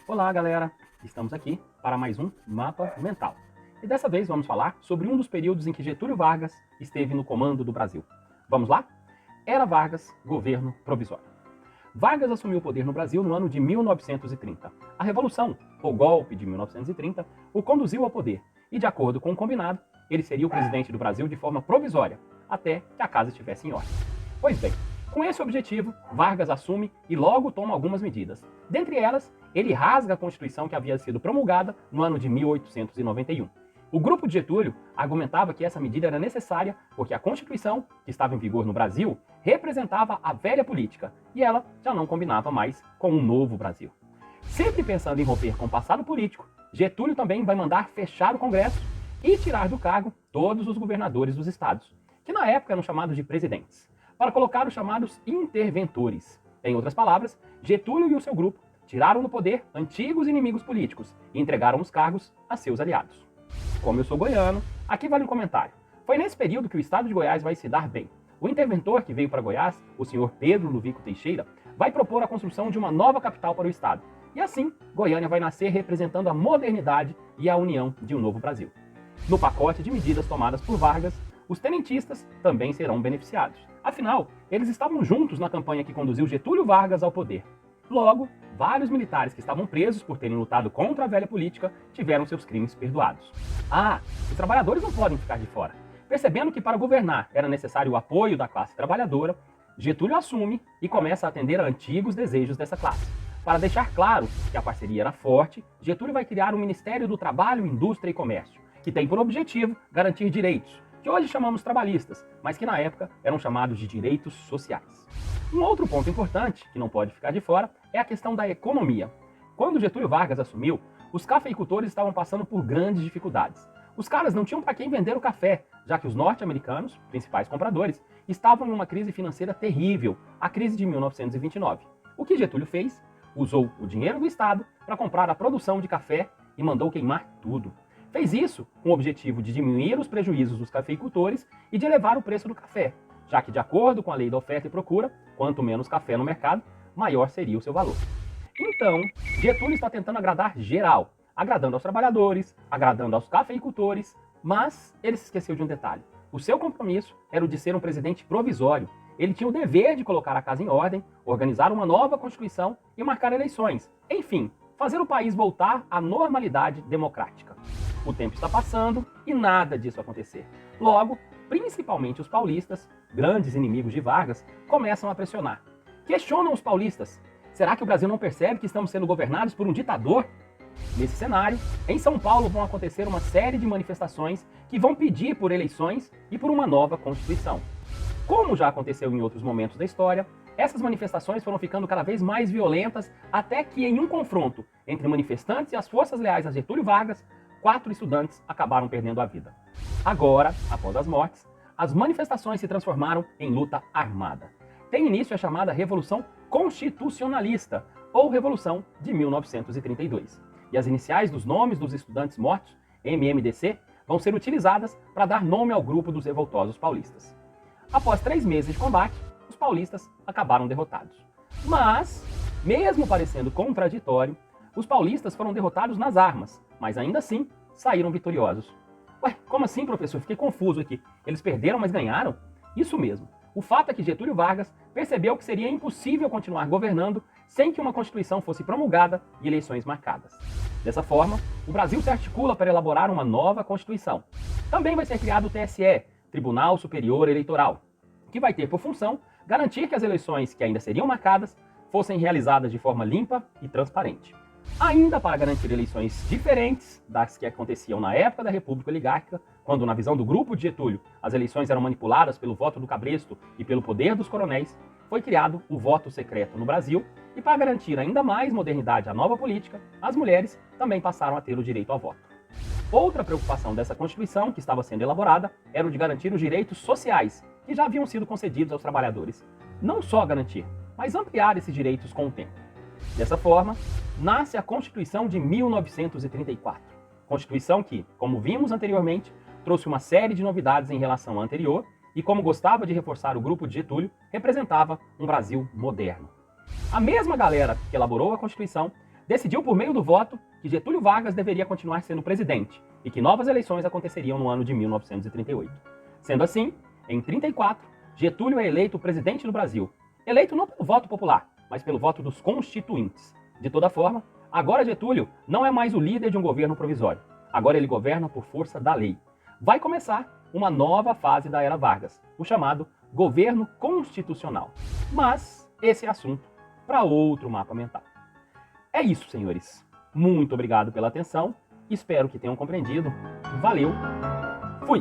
Olá, galera! Estamos aqui para mais um Mapa Mental. E dessa vez vamos falar sobre um dos períodos em que Getúlio Vargas esteve no comando do Brasil. Vamos lá? Era Vargas, governo provisório. Vargas assumiu o poder no Brasil no ano de 1930. A Revolução, ou golpe de 1930, o conduziu ao poder e, de acordo com o combinado, ele seria o presidente do Brasil de forma provisória, até que a casa estivesse em ordem. Pois bem, com esse objetivo, Vargas assume e logo toma algumas medidas. Dentre elas, ele rasga a Constituição que havia sido promulgada no ano de 1891. O grupo de Getúlio argumentava que essa medida era necessária porque a Constituição, que estava em vigor no Brasil, representava a velha política e ela já não combinava mais com um novo Brasil. Sempre pensando em romper com o passado político, Getúlio também vai mandar fechar o Congresso e tirar do cargo todos os governadores dos estados, que na época eram chamados de presidentes, para colocar os chamados interventores. Em outras palavras, Getúlio e o seu grupo tiraram do poder antigos inimigos políticos e entregaram os cargos a seus aliados. Como eu sou goiano, aqui vale um comentário. Foi nesse período que o estado de Goiás vai se dar bem. O interventor que veio para Goiás, o senhor Pedro Luvico Teixeira, vai propor a construção de uma nova capital para o estado. E assim, Goiânia vai nascer representando a modernidade e a união de um novo Brasil. No pacote de medidas tomadas por Vargas, os tenentistas também serão beneficiados. Afinal, eles estavam juntos na campanha que conduziu Getúlio Vargas ao poder. Logo, vários militares que estavam presos por terem lutado contra a velha política tiveram seus crimes perdoados. Os trabalhadores não podem ficar de fora. Percebendo que para governar era necessário o apoio da classe trabalhadora, Getúlio assume e começa a atender a antigos desejos dessa classe. Para deixar claro que a parceria era forte, Getúlio vai criar o Ministério do Trabalho, Indústria e Comércio, que tem por objetivo garantir direitos, que hoje chamamos trabalhistas, mas que na época eram chamados de direitos sociais. Um outro ponto importante, que não pode ficar de fora, é a questão da economia. Quando Getúlio Vargas assumiu, os cafeicultores estavam passando por grandes dificuldades. Os caras não tinham para quem vender o café, já que os norte-americanos, principais compradores, estavam em uma crise financeira terrível, a crise de 1929. O que Getúlio fez? Usou o dinheiro do Estado para comprar a produção de café e mandou queimar tudo. Fez isso com o objetivo de diminuir os prejuízos dos cafeicultores e de elevar o preço do café, já que, de acordo com a lei da oferta e procura, quanto menos café no mercado, maior seria o seu valor. Então, Getúlio está tentando agradar geral, agradando aos trabalhadores, agradando aos cafeicultores, mas ele se esqueceu de um detalhe. O seu compromisso era o de ser um presidente provisório. Ele tinha o dever de colocar a casa em ordem, organizar uma nova Constituição e marcar eleições. Enfim, fazer o país voltar à normalidade democrática. O tempo está passando e nada disso acontecer. Logo, principalmente os paulistas, grandes inimigos de Vargas, começam a pressionar. Questionam os paulistas. Será que o Brasil não percebe que estamos sendo governados por um ditador? Nesse cenário, em São Paulo vão acontecer uma série de manifestações que vão pedir por eleições e por uma nova Constituição. Como já aconteceu em outros momentos da história, essas manifestações foram ficando cada vez mais violentas até que, em um confronto entre manifestantes e as forças leais a Getúlio Vargas, 4 estudantes acabaram perdendo a vida. Agora, após as mortes, as manifestações se transformaram em luta armada. Tem início a chamada Revolução Constitucionalista, ou Revolução de 1932. E as iniciais dos nomes dos estudantes mortos, MMDC, vão ser utilizadas para dar nome ao grupo dos revoltosos paulistas. Após 3 meses de combate, os paulistas acabaram derrotados. Mas, mesmo parecendo contraditório, os paulistas foram derrotados nas armas, mas ainda assim saíram vitoriosos. Ué, como assim, professor? Fiquei confuso aqui. Eles perderam, mas ganharam? Isso mesmo. O fato é que Getúlio Vargas percebeu que seria impossível continuar governando sem que uma Constituição fosse promulgada e eleições marcadas. Dessa forma, o Brasil se articula para elaborar uma nova Constituição. Também vai ser criado o TSE, Tribunal Superior Eleitoral, que vai ter por função garantir que as eleições que ainda seriam marcadas fossem realizadas de forma limpa e transparente. Ainda para garantir eleições diferentes das que aconteciam na época da República Oligárquica, quando, na visão do grupo de Getúlio, as eleições eram manipuladas pelo voto do cabresto e pelo poder dos coronéis, foi criado o voto secreto no Brasil, e para garantir ainda mais modernidade à nova política, as mulheres também passaram a ter o direito ao voto. Outra preocupação dessa Constituição, que estava sendo elaborada, era o de garantir os direitos sociais, que já haviam sido concedidos aos trabalhadores. Não só garantir, mas ampliar esses direitos com o tempo. Dessa forma, nasce a Constituição de 1934. Constituição que, como vimos anteriormente, trouxe uma série de novidades em relação à anterior e, como gostava de reforçar o grupo de Getúlio, representava um Brasil moderno. A mesma galera que elaborou a Constituição decidiu por meio do voto que Getúlio Vargas deveria continuar sendo presidente e que novas eleições aconteceriam no ano de 1938. Sendo assim, em 34, Getúlio é eleito presidente do Brasil, eleito não pelo voto popular, mas pelo voto dos constituintes. De toda forma, agora Getúlio não é mais o líder de um governo provisório. Agora ele governa por força da lei. Vai começar uma nova fase da era Vargas, o chamado governo constitucional. Mas esse é assunto para outro mapa mental. É isso, senhores. Muito obrigado pela atenção. Espero que tenham compreendido. Valeu. Fui!